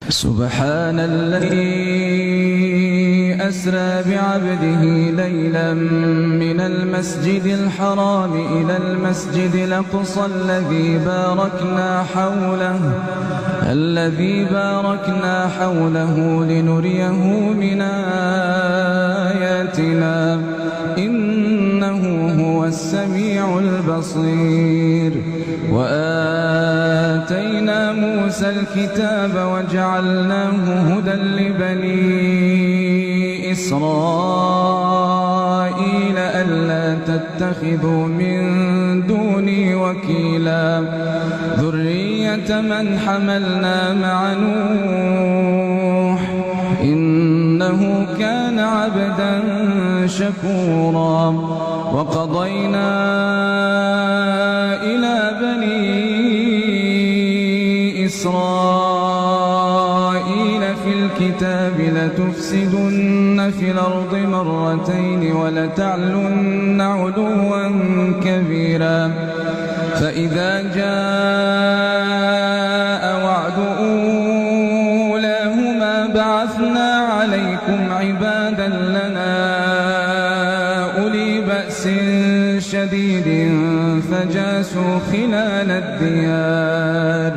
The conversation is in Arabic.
سبحان الذي أسرى بعبده ليلا من المسجد الحرام إلى المسجد الأقصى الذي باركنا حوله لنريه من آياتنا إنه هو السميع البصير. وآتينا موسى الكتاب وجعلناه هدى لبني إسرائيل ألا تتخذوا من دوني وكيلا ذرية من حملنا مع نوح إنه كان عبدا شكورا. وقضينا إلى بني إسرائيل في الكتاب لتفسدن في الأرض مرتين ولتعلن علوا كبيرا. فإذا جاء وعد أولاهما بعثنا عليكم عبادا لنا أولي بأس شديد فجاسوا خلال الديار